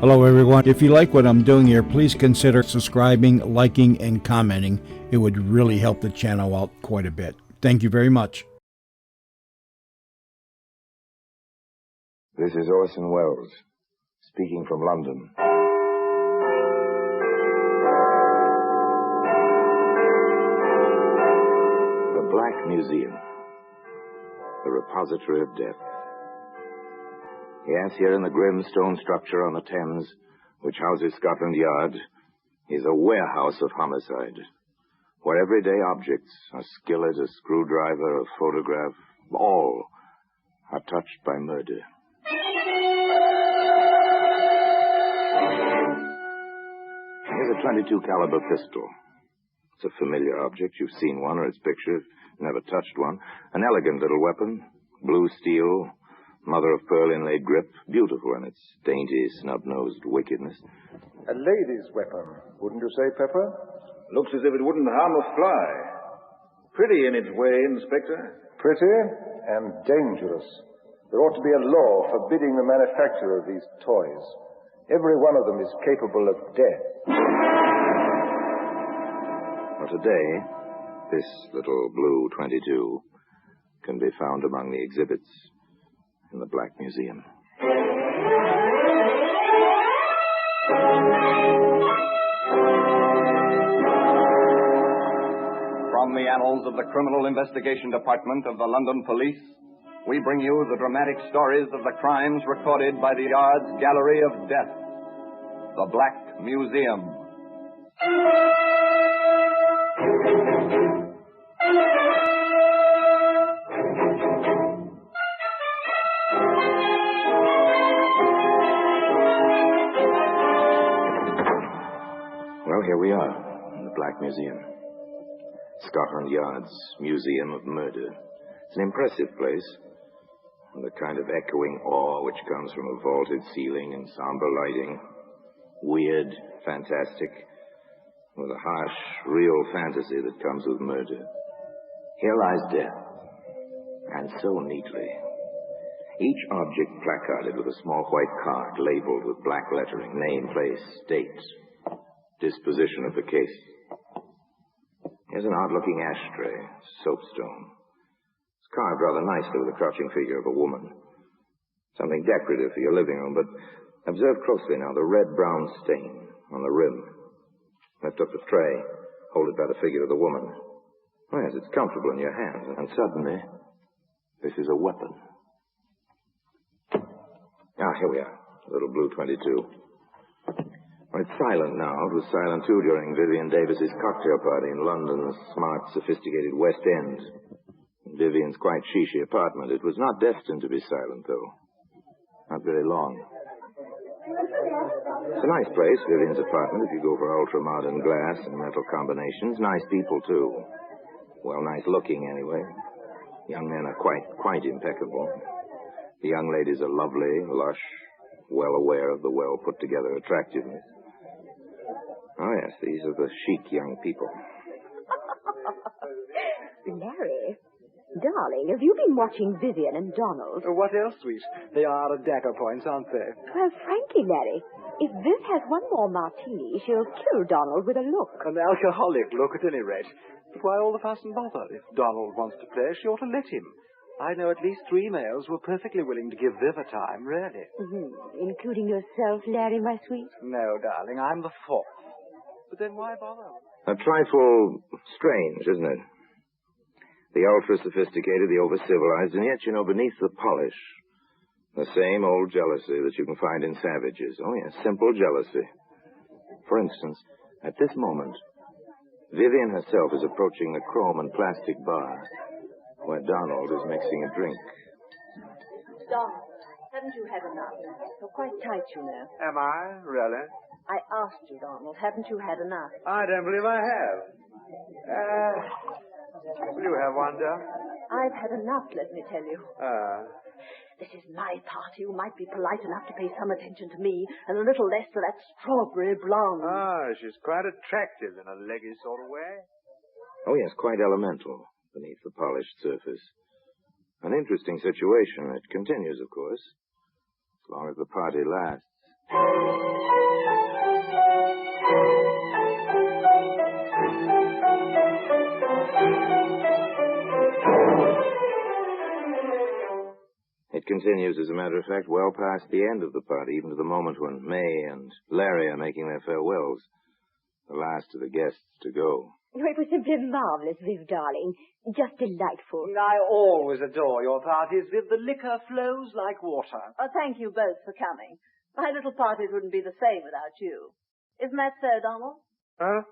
Hello, everyone. If you like what I'm doing here, please consider subscribing, liking, and commenting. It would really help the channel out quite a bit. Thank you very much. This is Orson Welles, speaking from London. The Black Museum, the repository of death. Yes, here in the grim stone structure on the Thames, which houses Scotland Yard, is a warehouse of homicide, where everyday objects, a skillet, a screwdriver, a photograph, all are touched by murder. Here's a .22 caliber pistol. It's a familiar object. You've seen one or its picture, never touched one. An elegant little weapon, blue steel, mother-of-pearl inlaid grip, beautiful in its dainty, snub-nosed wickedness. A lady's weapon, wouldn't you say, Pepper? Looks as if it wouldn't harm a fly. Pretty in its way, Inspector. Pretty and dangerous. There ought to be a law forbidding the manufacture of these toys. Every one of them is capable of death. Well, today, this little blue .22 can be found among the exhibits in the Black Museum. From the annals of the Criminal Investigation Department of the London Police, we bring you the dramatic stories of the crimes recorded by the Yard's Gallery of Death, the Black Museum. Well, here we are in the Black Museum. Scotland Yard's Museum of Murder. It's an impressive place, with a kind of echoing awe which comes from a vaulted ceiling and somber lighting. Weird, fantastic, with a harsh, real fantasy that comes with murder. Here lies death, and so neatly. Each object placarded with a small white card labeled with black lettering, name, place, date, disposition of the case. Here's an odd-looking ashtray, soapstone. It's carved rather nicely with the crouching figure of a woman. Something decorative for your living room, but observe closely now the red-brown stain on the rim. Lift up the tray, hold it by the figure of the woman. Oh, yes, it's comfortable in your hands, and suddenly, this is a weapon. Ah, here we are, a little blue .22. Well, it's silent now. It was silent, too, during Vivian Davis's cocktail party in London's smart, sophisticated West End. In Vivian's quite chic apartment. It was not destined to be silent, though. Not very long. It's a nice place, Vivian's apartment, if you go for ultra-modern glass and metal combinations. Nice people, too. Well, nice looking, anyway. Young men are quite impeccable. The young ladies are lovely, lush, well aware of the well-put-together attractiveness. Oh, yes, these are the chic young people. Larry, darling, have you been watching Vivian and Donald? What else, sweet? They are at dagger points, aren't they? Well, frankly, Larry, if Viv has one more martini, she'll kill Donald with a look. An alcoholic look, at any rate. But why all the fuss and bother? If Donald wants to play, she ought to let him. I know at least 3 males who are perfectly willing to give Viv a time, really. Mm-hmm. Including yourself, Larry, my sweet? No, darling, I'm the 4th. But then why bother? A trifle strange, isn't it? The ultra-sophisticated, the over-civilized, and yet, you know, beneath the polish, the same old jealousy that you can find in savages. Oh, yes, simple jealousy. For instance, at this moment, Vivian herself is approaching the chrome and plastic bar where Donald is mixing a drink. Donald, haven't you had enough? You're quite tight, you know. Am I? Really? I asked you, Donald, haven't you had enough? I don't believe I have. Will you have one, dear? I've had enough, let me tell you. This is my party. You might be polite enough to pay some attention to me and a little less to that strawberry blonde. Ah, she's quite attractive in a leggy sort of way. Oh, yes, quite elemental beneath the polished surface. An interesting situation. It continues, of course, as long as the party lasts. continues, as a matter of fact, well past the end of the party, even to the moment when May and Larry are making their farewells. The last of the guests to go. Oh, it was simply marvellous, Viv, darling. Just delightful. I always adore your parties, Viv. The liquor flows like water. Oh, thank you both for coming. My little parties wouldn't be the same without you. Isn't that so, Donald? Huh?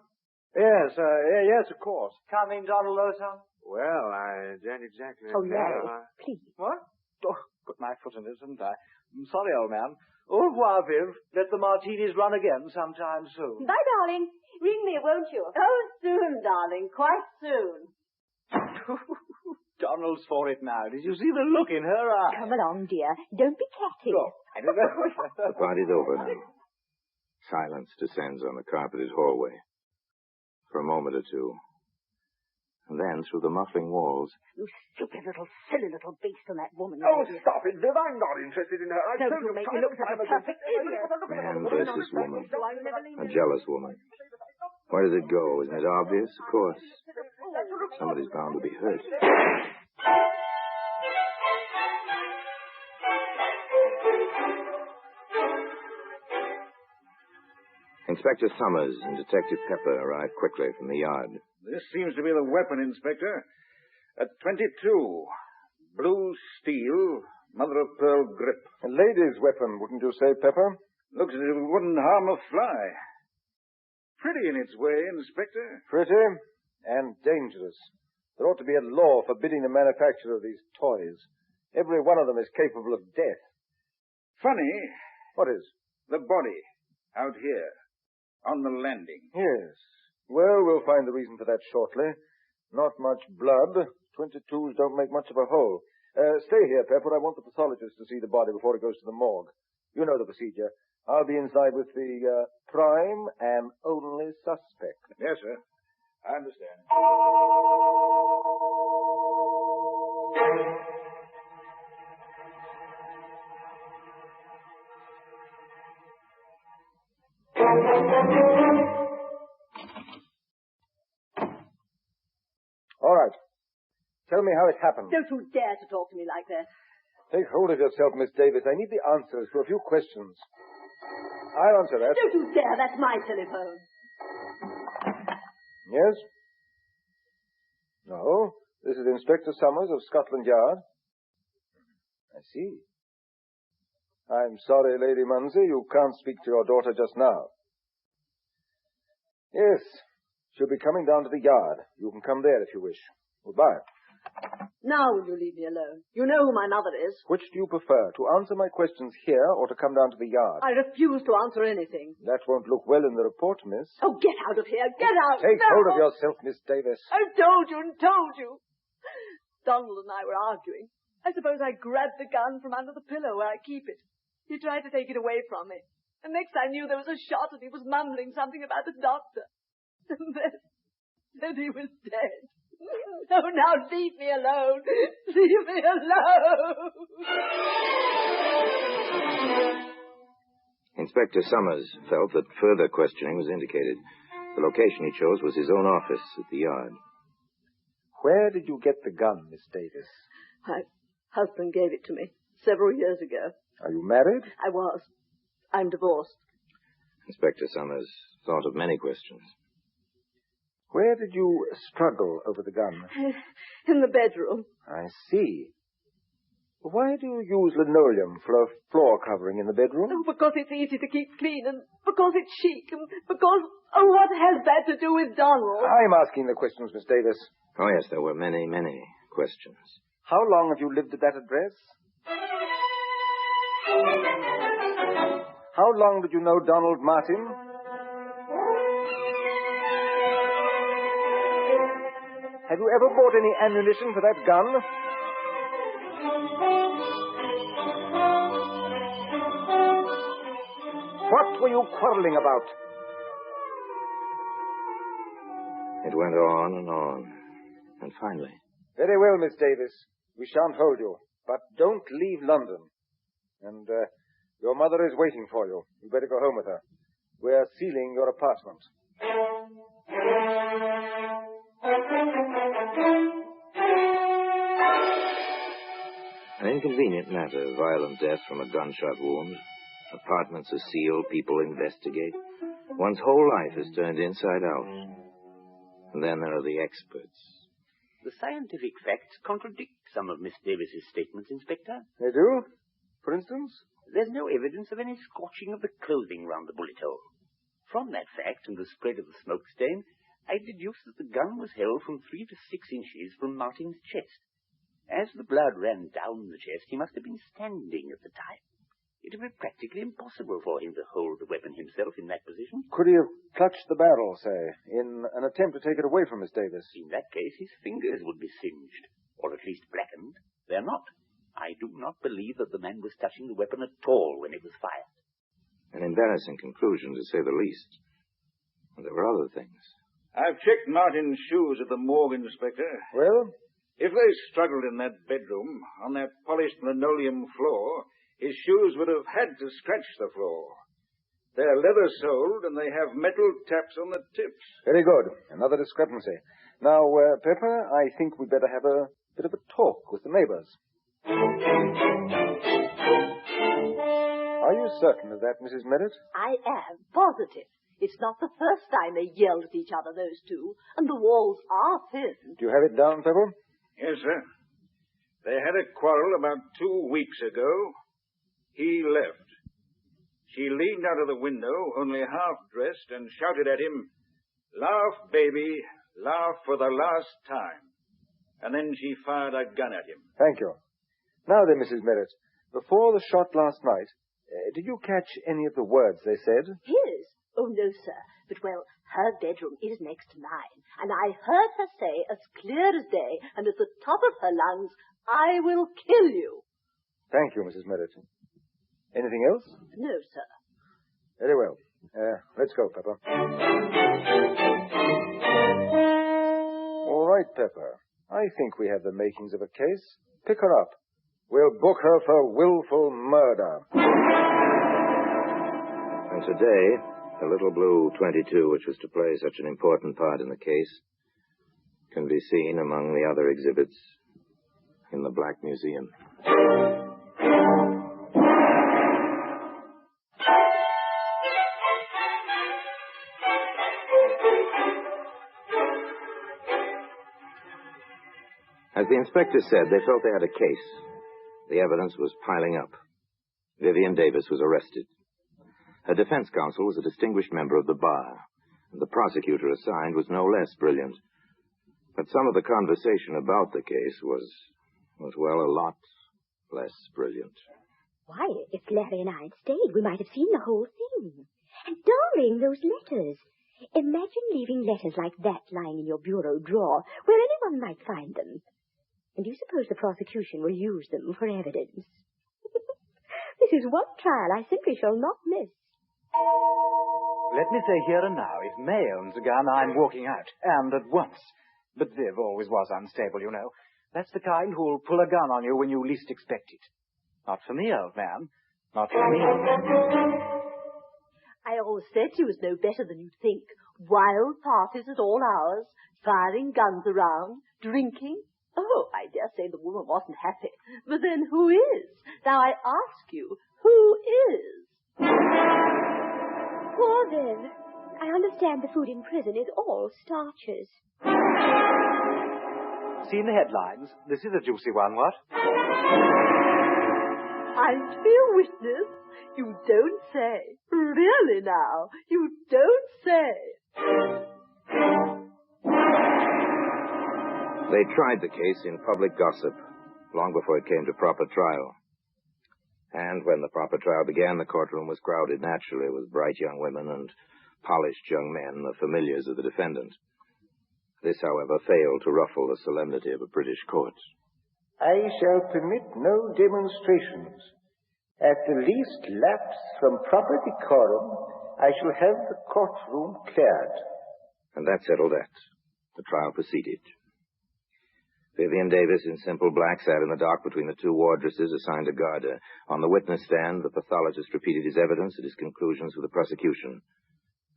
Yes, of course. Coming, Donald Lowson? Well, I don't exactly... Oh, Larry, please. What? Oh, put my foot in it, didn't I? I'm sorry, old man. Au revoir, Viv. Let the martinis run again sometime soon. Bye, darling. Ring me, won't you? Oh, soon, darling. Quite soon. Donald's for it now. Did you see the look in her eye? Come along, dear. Don't be catty. Look, I don't know. The party's over now. Silence descends on the carpeted hallway. For a moment or two. And then, through the muffling walls... You stupid little, silly little beast on that woman. Oh, stop it, Viv. I'm not interested in her. I Don't told you you make time me look and such time a again. perfect idiot. Man versus woman. A jealous woman. Where does it go? Isn't it obvious? Of course. Somebody's bound to be hurt. Inspector Summers and Detective Pepper arrived quickly from the yard. This seems to be the weapon, Inspector. At 22. Blue steel, mother-of-pearl grip. A lady's weapon, wouldn't you say, Pepper? Looks as if it wouldn't harm a fly. Pretty in its way, Inspector. Pretty and dangerous. There ought to be a law forbidding the manufacture of these toys. Every one of them is capable of death. Funny, What is? the body out here on the landing. Yes. Well, we'll find the reason for that shortly. Not much blood. 22s don't make much of a hole. Stay here, Pepper. I want the pathologist to see the body before it goes to the morgue. You know the procedure. I'll be inside with the prime and only suspect. Yes, sir. I understand. All right. Tell me how it happened. Don't you dare to talk to me like that. Take hold of yourself, Miss Davis. I need the answers to a few questions. I'll answer that. Don't you dare. That's my telephone. Yes? No. This is Inspector Summers of Scotland Yard. I see. I'm sorry, Lady Munsey, you can't speak to your daughter just now. Yes. She'll be coming down to the yard. You can come there if you wish. Goodbye. Now will you leave me alone? You know who my mother is. Which do you prefer, to answer my questions here or to come down to the yard? I refuse to answer anything. That won't look well in the report, miss. Oh, get out of here. Get out. Take No. hold of yourself, Miss Davis. I told you and told you. Donald and I were arguing. I suppose I grabbed the gun from under the pillow where I keep it. He tried to take it away from me. And next I knew there was a shot and he was mumbling something about the doctor. And then he was dead. Oh, now leave me alone. Leave me alone. Inspector Summers felt that further questioning was indicated. The location he chose was his own office at the yard. Where did you get the gun, Miss Davis? My husband gave it to me several years ago. Are you married? I was. I'm divorced. Inspector Summers thought of many questions. Where did you struggle over the gun? In the bedroom. I see. Why do you use linoleum for a floor covering in the bedroom? Oh, because it's easy to keep clean and because it's chic and because, oh, what has that to do with Donald? I'm asking the questions, Miss Davis. Oh, yes, there were many, many questions. How long have you lived at that address? How long did you know Donald Martin? Have you ever bought any ammunition for that gun? What were you quarreling about? It went on and on. And finally... Very well, Miss Davis. We shan't hold you. But don't leave London. And your mother is waiting for you. You better go home with her. We're sealing your apartment. An inconvenient matter, violent death from a gunshot wound. Apartments are sealed, people investigate. One's whole life is turned inside out. And then there are the experts. The scientific facts contradict some of Miss Davis's statements, Inspector. They do? For instance? There's no evidence of any scorching of the clothing round the bullet hole. From that fact and the spread of the smoke stain, I deduce that the gun was held from 3 to 6 inches from Martin's chest. As the blood ran down the chest, he must have been standing at the time. It would be practically impossible for him to hold the weapon himself in that position. Could he have clutched the barrel, say, in an attempt to take it away from Miss Davis? In that case, his fingers would be singed, or at least blackened. They're not. I do not believe that the man was touching the weapon at all when it was fired. An embarrassing conclusion, to say the least. And there were other things. I've checked Martin's shoes at the morgue, Inspector. Well? If they struggled in that bedroom, on that polished linoleum floor, his shoes would have had to scratch the floor. They're leather-soled, and they have metal taps on the tips. Very good. Another discrepancy. Now, Pepper, I think we'd better have a bit of a talk with the neighbors. Are you certain of that, Mrs. Merritt? I am positive. It's not the first time they yelled at each other, those two, and the walls are thin. Do you have it down, Pepper? Yes, sir. They had a quarrel about 2 weeks ago. He left. She leaned out of the window, only half-dressed, and shouted at him, "Laugh, baby, laugh for the last time." And then she fired a gun at him. Thank you. Now then, Mrs. Merritt, before the shot last night, did you catch any of the words they said? His? Oh, no, sir. But, well, her bedroom is next to mine, and I heard her say as clear as day and at the top of her lungs, "I will kill you." Thank you, Mrs. Merritt. Anything else? No, sir. Very well. Let's go, Pepper. All right, Pepper. I think we have the makings of a case. Pick her up. We'll book her for willful murder. And today, the little blue 22, which was to play such an important part in the case, can be seen among the other exhibits in the Black Museum. As the inspector said, they felt they had a case. The evidence was piling up. Vivian Davis was arrested. Her defense counsel was a distinguished member of the bar, and the prosecutor assigned was no less brilliant. But some of the conversation about the case was, well, a lot less brilliant. Why, if Larry and I had stayed, we might have seen the whole thing. And darling, those letters. Imagine leaving letters like that lying in your bureau drawer, where anyone might find them. And do you suppose the prosecution will use them for evidence? This is one trial I simply shall not miss. Let me say here and now, if May owns a gun, I'm walking out, and at once. But Viv always was unstable, you know. That's the kind who'll pull a gun on you when you least expect it. Not for me, old man. Not for me. I always said she was no better than you'd think. Wild parties at all hours, firing guns around, drinking. Oh, I dare say the woman wasn't happy. But then who is? Now I ask you, who is? Poor Viv. I understand the food in prison is all starches. Seen the headlines? This is a juicy one, what? I'm to be a witness? You don't say. Really now, you don't say. They tried the case in public gossip, long before it came to proper trial. And when the proper trial began, the courtroom was crowded naturally with bright young women and polished young men, the familiars of the defendant. This, however, failed to ruffle the solemnity of a British court. I shall permit no demonstrations. At the least lapse from proper decorum, I shall have the courtroom cleared. And that settled that. The trial proceeded. Vivian Davis, in simple black, sat in the dock between the two wardresses assigned to guard her. On the witness stand, the pathologist repeated his evidence and his conclusions with the prosecution.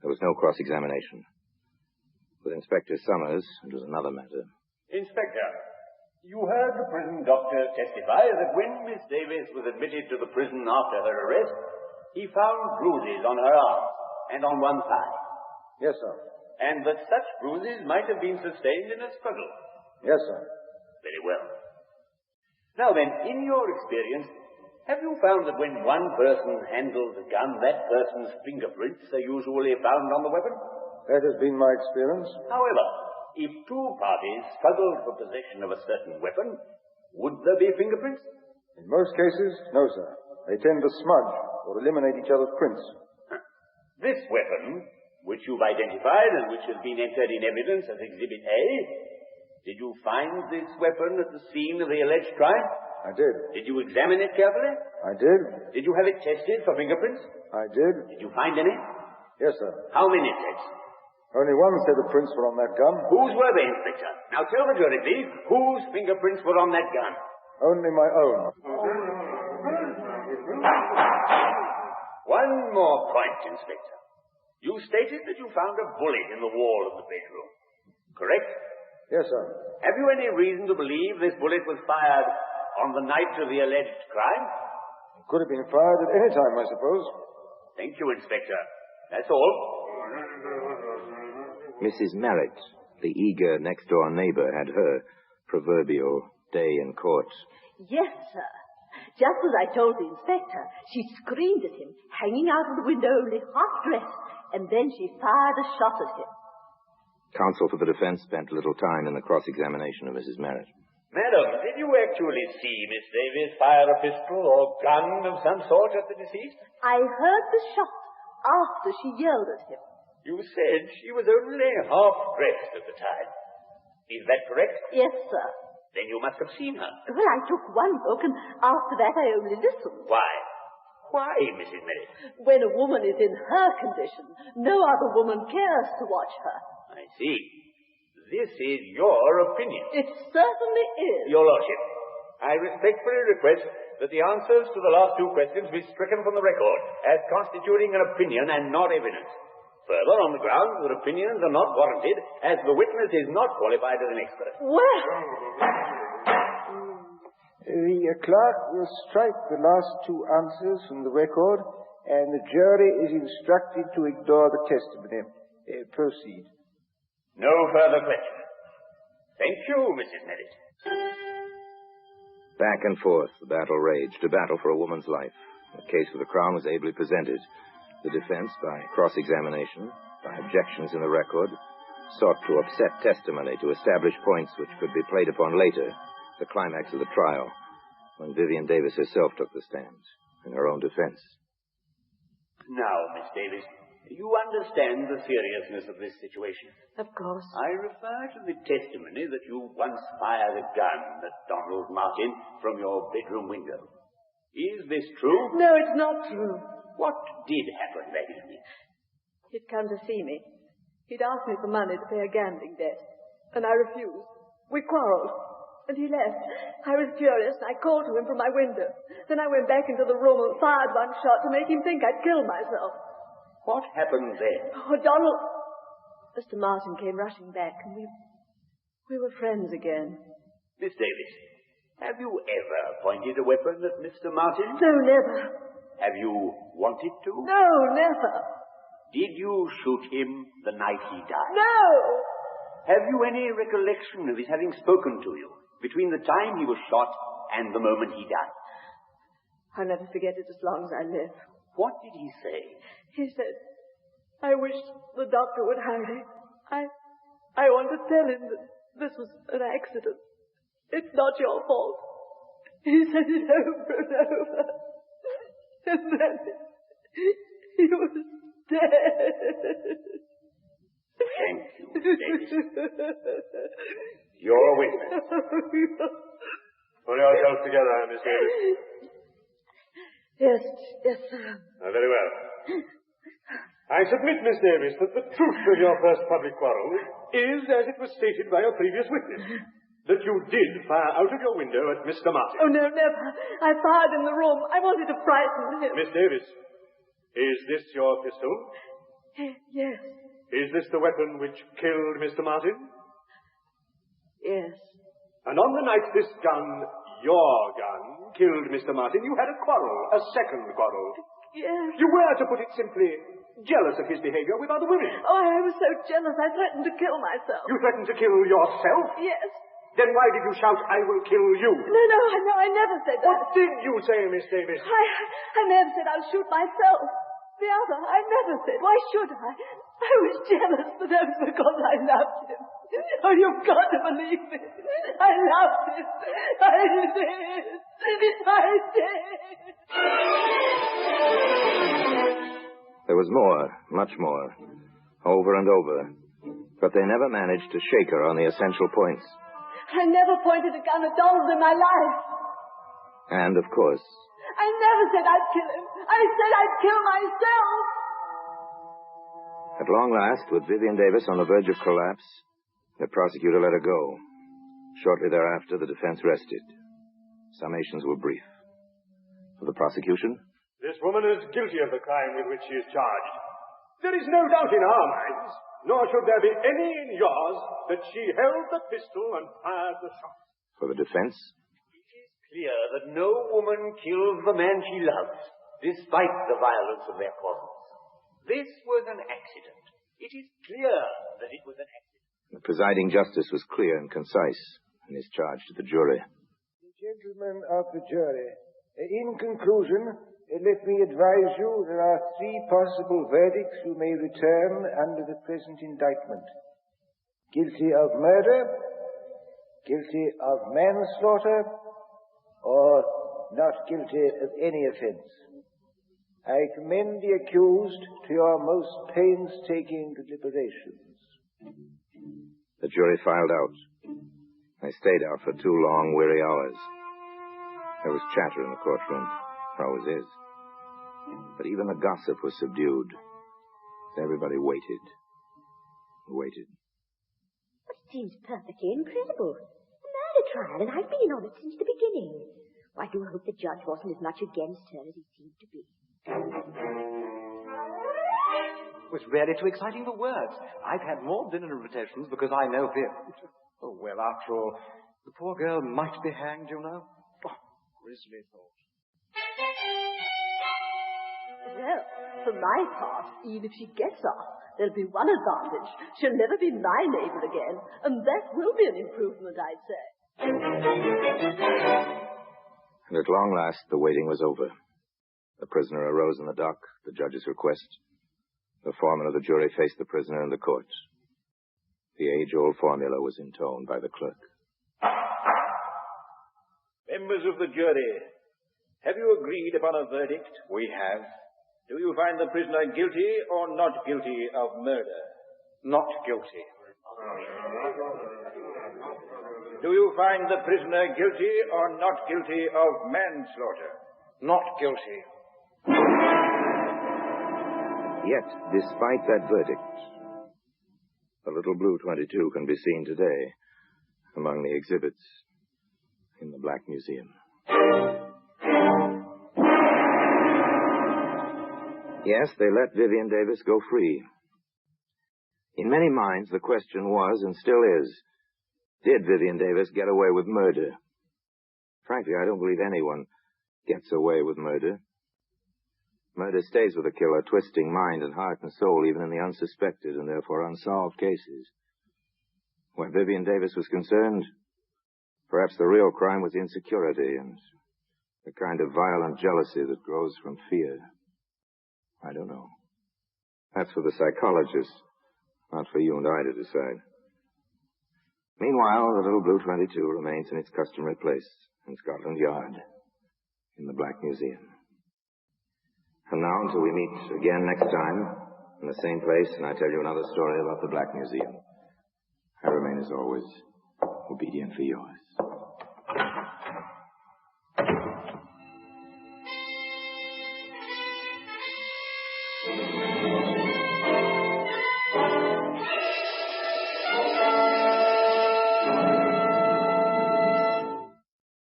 There was no cross-examination. With Inspector Summers, it was another matter. Inspector, You heard the prison doctor testify that when Miss Davis was admitted to the prison after her arrest, he found bruises on her arm and on one thigh. Yes, sir. And that such bruises might have been sustained in a struggle. Yes, sir. Very well. Now then, in your experience, have you found that when one person handles a gun, that person's fingerprints are usually found on the weapon? That has been my experience. However, if two parties struggled for possession of a certain weapon, would there be fingerprints? In most cases, no, sir. They tend to smudge or eliminate each other's prints. This weapon, which you've identified and which has been entered in evidence as Exhibit A, did you find this weapon at the scene of the alleged crime? I did. Did you examine it carefully? I did. Did you have it tested for fingerprints? I did. Did you find any? Yes, sir. How many tests? Only one set of prints were on that gun. Whose were they, Inspector? Now tell the jury, please, whose fingerprints were on that gun? Only my own. One more point, Inspector. You stated that you found a bullet in the wall of the bedroom. Correct? Yes, sir. Have you any reason to believe this bullet was fired on the night of the alleged crime? It could have been fired at any time, I suppose. Thank you, Inspector. That's all. Mrs. Merritt, the eager next-door neighbor, had her proverbial day in court. Yes, sir. Just as I told the inspector, she screamed at him, hanging out of the window only half-dressed, and then she fired a shot at him. Counsel for the defense spent little time in the cross-examination of Mrs. Merritt. Madam, did you actually see Miss Davis fire a pistol or gun of some sort at the deceased? I heard the shot after she yelled at him. You said she was only half-dressed at the time. Is that correct? Yes, sir. Then you must have seen her. Well, I took one look, and after that I only listened. Why? Why, Mrs. Merritt? When a woman is in her condition, no other woman cares to watch her. I see. This is your opinion. It certainly is. Your Lordship, I respectfully request that the answers to the last two questions be stricken from the record as constituting an opinion and not evidence. Further, on the grounds that opinions are not warranted, as the witness is not qualified as an expert. Well... The clerk will strike the last two answers from the record, and the jury is instructed to ignore the testimony. Proceed. No further questions. Thank you, Mrs. Merritt. Back and forth, the battle raged, a battle for a woman's life. The case for the Crown was ably presented. The defense, by cross-examination, by objections in the record, sought to upset testimony to establish points which could be played upon later, the climax of the trial, when Vivian Davis herself took the stand in her own defense. Now, Miss Davis, you understand the seriousness of this situation. Of course. I refer to the testimony that you once fired a gun at Donald Martin from your bedroom window. Is this true? No, it's not true. What did happen that evening? He'd come to see me. He'd asked me for money to pay a gambling debt, and I refused. We quarreled, and he left. I was furious, and I called to him from my window. Then I went back into the room and fired one shot to make him think I'd killed myself. What happened then? Oh, Donald... Mr. Martin came rushing back, and we were friends again. Miss Davis, have you ever pointed a weapon at Mr. Martin? No, never. Have you wanted to? No, never. Did you shoot him the night he died? No! Have you any recollection of his having spoken to you between the time he was shot and the moment he died? I'll never forget it as long as I live. What did he say? He said, I wish the doctor would hurry. I want to tell him that this was an accident. It's not your fault. He said it over and over. And then he was dead. Thank you, Miss Davis. You're a witness. Pull yourself together, Miss Davis. Yes, sir. Very well. I submit, Miss Davis, that the truth of your first public quarrel is, as it was stated by a previous witness, that you did fire out of your window at Mr. Martin. Oh, no, never. I fired in the room. I wanted to frighten him. Miss Davis, is this your pistol? Yes. Is this the weapon which killed Mr. Martin? Yes. And on the night this gun, your gun, killed Mr. Martin, you had a quarrel, a second quarrel. Yes. You were, to put it simply, jealous of his behavior with other women. Oh, I was so jealous I threatened to kill myself. You threatened to kill yourself? Yes. Then why did you shout, "I will kill you"? No, I never said that. What did you say, Miss Davis? I never said I'll shoot myself. The other, I never said. Why should I? I was jealous, but that was because I loved him. Oh, you've got to believe me. I loved him. I did. There was more, much more, over and over, but they never managed to shake her on the essential points. I never pointed a gun at Donald in my life. And, of course, I never said I'd kill him. I said I'd kill myself. at long last, with Vivian Davis on the verge of collapse, the prosecutor let her go. Shortly thereafter, the defense rested. Summations were brief. For the prosecution, this woman is guilty of the crime with which she is charged. There is no doubt in our minds, nor should there be any in yours, that she held the pistol and fired the shot. for the defense, Clear that no woman kills the man she loves, despite the violence of their quarrels. This was an accident. It is clear that it was an accident. the presiding justice was clear and concise in his charge to the jury. Gentlemen of the jury, in conclusion, let me advise you there are three possible verdicts you may return under the present indictment. Guilty of murder, guilty of manslaughter, or not guilty of any offense. I commend the accused to your most painstaking deliberations. The jury filed out. They stayed out for 2 long, weary hours. There was chatter in the courtroom. There always is. But even the gossip was subdued. Everybody waited. Waited. It seems perfectly incredible. A murder trial, and I've been on it since the beginning. I do hope the judge wasn't as much against her as he seemed to be. It was really too exciting for words. I've had more dinner invitations because I know him. Oh, well, after all, the poor girl might be hanged, you know. Oh, grisly thought. Well, for my part, even if she gets off, there'll be one advantage. She'll never be my neighbor again, and that will be an improvement, I'd say. And at long last, the waiting was over. The prisoner arose in the dock, the judge's request. The foreman of the jury faced the prisoner in the court. The age-old formula was intoned by the clerk. Members of the jury, have you agreed upon a verdict? We have. Do you find the prisoner guilty or not guilty of murder? Not guilty. Do you find the prisoner guilty or not guilty of manslaughter? Not guilty. Yet, despite that verdict, the little blue 22 can be seen today among the exhibits in the Black Museum. Yes, they let Vivian Davis go free. In many minds, the question was, and still is, did Vivian Davis get away with murder? Frankly, I don't believe anyone gets away with murder. Murder stays with a killer, twisting mind and heart and soul, even in the unsuspected and therefore unsolved cases. Where Vivian Davis was concerned, perhaps the real crime was insecurity and the kind of violent jealousy that grows from fear. I don't know. That's for the psychologists, not for you and I to decide. Meanwhile, the little blue 22 remains in its customary place in Scotland Yard, in the Black Museum. And now, until we meet again next time, in the same place, and I tell you another story about the Black Museum, I remain, as always, obediently yours.